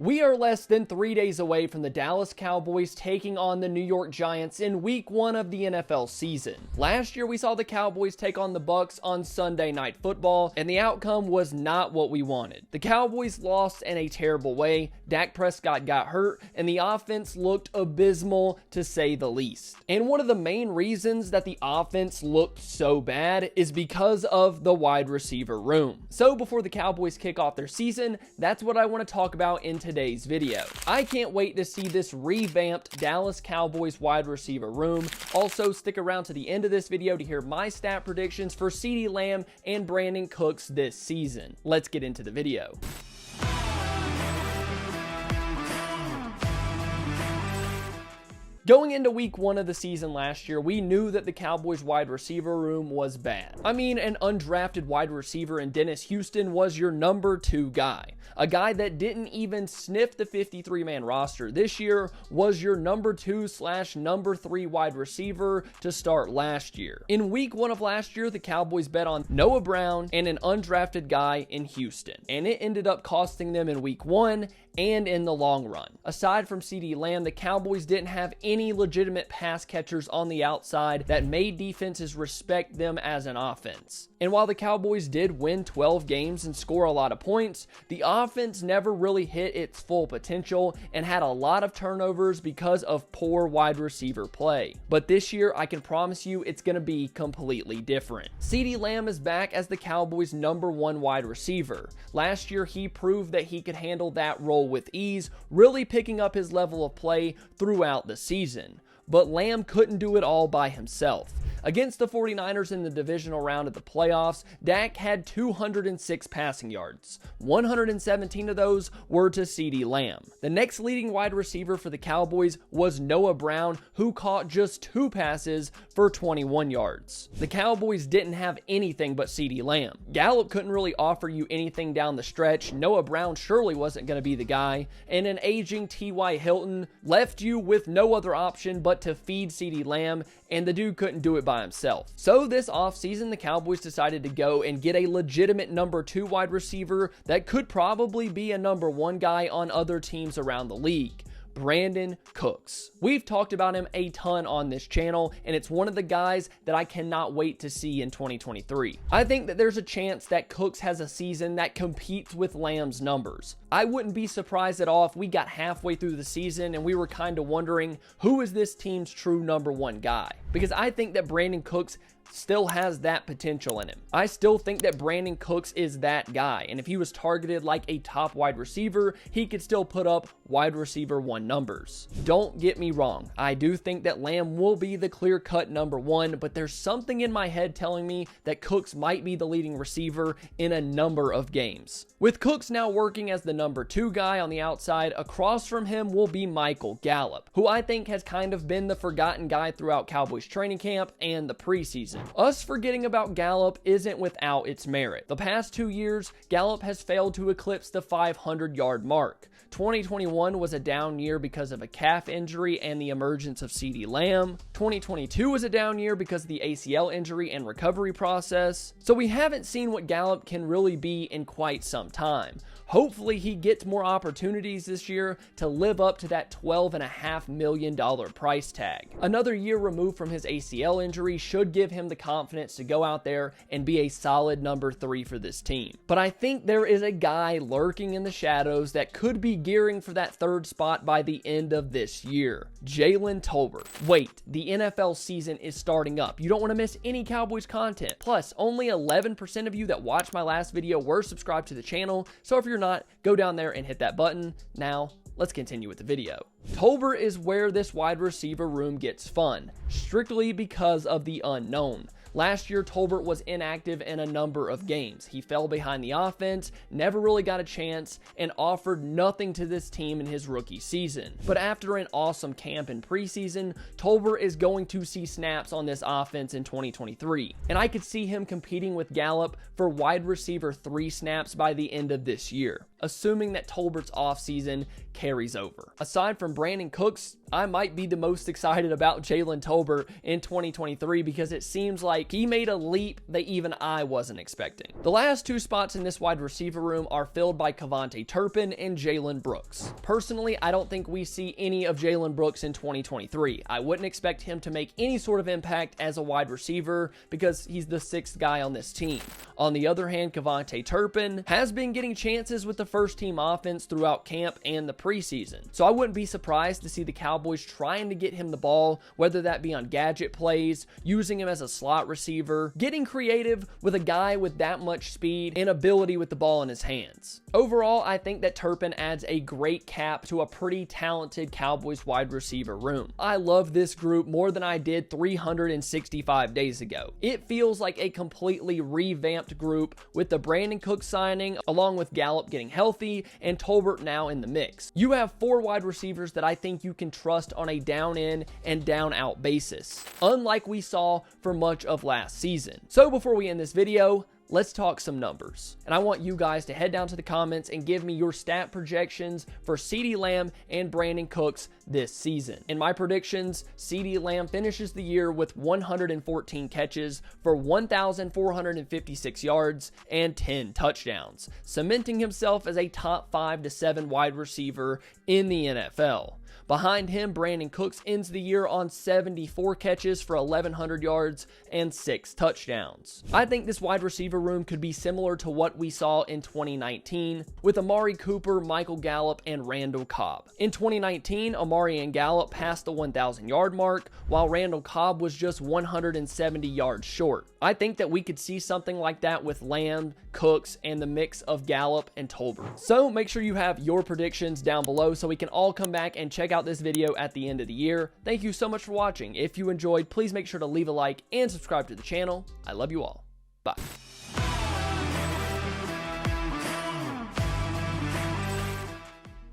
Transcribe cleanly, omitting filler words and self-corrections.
We are less than 3 days away from the Dallas Cowboys taking on the New York Giants in week 1 of the NFL season. Last year, we saw the Cowboys take on the Bucs on Sunday Night Football, and the outcome was not what we wanted. The Cowboys lost in a terrible way, Dak Prescott got hurt, and the offense looked abysmal to say the least. And one of the main reasons that the offense looked so bad is because of the wide receiver room. So before the Cowboys kick off their season, that's what I want to talk about in today's video. I can't wait to see this revamped Dallas Cowboys wide receiver room. Also, stick around to the end of this video to hear my stat predictions for CeeDee Lamb and Brandon Cooks this season. Let's get into the video. Going into week 1 of the season last year, we knew that the Cowboys wide receiver room was bad. I mean, an undrafted wide receiver in Dennis Houston was your number 2 guy. A guy that didn't even sniff the 53-man roster this year was your number 2/number 3 wide receiver to start last year. In week 1 of last year, the Cowboys bet on Noah Brown and an undrafted guy in Houston, and it ended up costing them in week 1 and in the long run. Aside from CeeDee Lamb, the Cowboys didn't have any legitimate pass catchers on the outside that made defenses respect them as an offense. And while the Cowboys did win 12 games and score a lot of points, the offense never really hit its full potential and had a lot of turnovers because of poor wide receiver play. But this year, I can promise you it's going to be completely different. CeeDee Lamb is back as the Cowboys' number 1 wide receiver. Last year, he proved that he could handle that role with ease, really picking up his level of play throughout the season. But Lamb couldn't do it all by himself. Against the 49ers in the divisional round of the playoffs, Dak had 206 passing yards. 117 of those were to CeeDee Lamb. The next leading wide receiver for the Cowboys was Noah Brown, who caught just 2 passes for 21 yards. The Cowboys didn't have anything but CeeDee Lamb. Gallup couldn't really offer you anything down the stretch. Noah Brown surely wasn't going to be the guy. And an aging T.Y. Hilton left you with no other option but to feed CeeDee Lamb, and the dude couldn't do it by himself. So this offseason, the Cowboys decided to go and get a legitimate number 2 wide receiver that could probably be a number 1 guy on other teams around the league. Brandon Cooks. We've talked about him a ton on this channel, and it's one of the guys that I cannot wait to see in 2023. I think that there's a chance that Cooks has a season that competes with Lamb's numbers. I wouldn't be surprised at all if we got halfway through the season and we were kind of wondering, who is this team's true number 1 guy? Because I think that Brandon Cooks still has that potential in him. I still think that Brandon Cooks is that guy, and if he was targeted like a top wide receiver, he could still put up wide receiver 1 numbers. Don't get me wrong, I do think that Lamb will be the clear-cut number 1, but there's something in my head telling me that Cooks might be the leading receiver in a number of games. With Cooks now working as the number 2 guy on the outside, across from him will be Michael Gallup, who I think has kind of been the forgotten guy throughout Cowboys training camp and the preseason. Us forgetting about Gallup isn't without its merit. The past 2 years, Gallup has failed to eclipse the 500-yard mark. 2021 was a down year because of a calf injury and the emergence of CeeDee Lamb. 2022 was a down year because of the ACL injury and recovery process. So we haven't seen what Gallup can really be in quite some time. Hopefully he gets more opportunities this year to live up to that $12.5 million price tag. Another year removed from his ACL injury should give him the confidence to go out there and be a solid number 3 for this team. But I think there is a guy lurking in the shadows that could be gearing for that 3rd spot by the end of this year. Jalen Tolbert. Wait, the NFL season is starting up. You don't want to miss any Cowboys content. Plus, only 11% of you that watched my last video were subscribed to the channel, so if you're not, go down there and hit that button. Now, let's continue with the video. Tolbert is where this wide receiver room gets fun, strictly because of the unknown. Last year, Tolbert was inactive in a number of games. He fell behind the offense, never really got a chance, and offered nothing to this team in his rookie season. But after an awesome camp in preseason, Tolbert is going to see snaps on this offense in 2023. And I could see him competing with Gallup for wide receiver 3 snaps by the end of this year. assuming that Tolbert's offseason carries over. Aside from Brandon Cooks, I might be the most excited about Jalen Tolbert in 2023 because it seems like he made a leap that even I wasn't expecting. The last two spots in this wide receiver room are filled by Kevontae Turpin and Jalen Brooks. Personally, I don't think we see any of Jalen Brooks in 2023. I wouldn't expect him to make any sort of impact as a wide receiver because he's the sixth guy on this team. On the other hand, Kevontae Turpin has been getting chances with the first team offense throughout camp and the preseason. So I wouldn't be surprised to see the Cowboys trying to get him the ball, whether that be on gadget plays, using him as a slot receiver, getting creative with a guy with that much speed and ability with the ball in his hands. Overall, I think that Turpin adds a great cap to a pretty talented Cowboys wide receiver room. I love this group more than I did 365 days ago. It feels like a completely revamped group with the Brandon Cooks signing, along with Gallup getting healthy and Tolbert now in the mix. You have 4 wide receivers that I think you can trust on a down in and down out basis, unlike we saw for much of last season. So before we end this video, let's talk some numbers. And I want you guys to head down to the comments and give me your stat projections for CeeDee Lamb and Brandon Cooks this season. In my predictions, CeeDee Lamb finishes the year with 114 catches for 1,456 yards and 10 touchdowns, cementing himself as a top 5 to 7 wide receiver in the NFL. Behind him, Brandon Cooks ends the year on 74 catches for 1,100 yards and 6 touchdowns. I think this wide receiver room could be similar to what we saw in 2019 with Amari Cooper, Michael Gallup, and Randall Cobb. In 2019, Amari and Gallup passed the 1,000-yard mark, while Randall Cobb was just 170 yards short. I think that we could see something like that with Lamb, Cooks, and the mix of Gallup and Tolbert. So make sure you have your predictions down below so we can all come back and check out this video at the end of the year. Thank you so much for watching. If you enjoyed, please make sure to leave a like and subscribe to the channel. I love you all. Bye.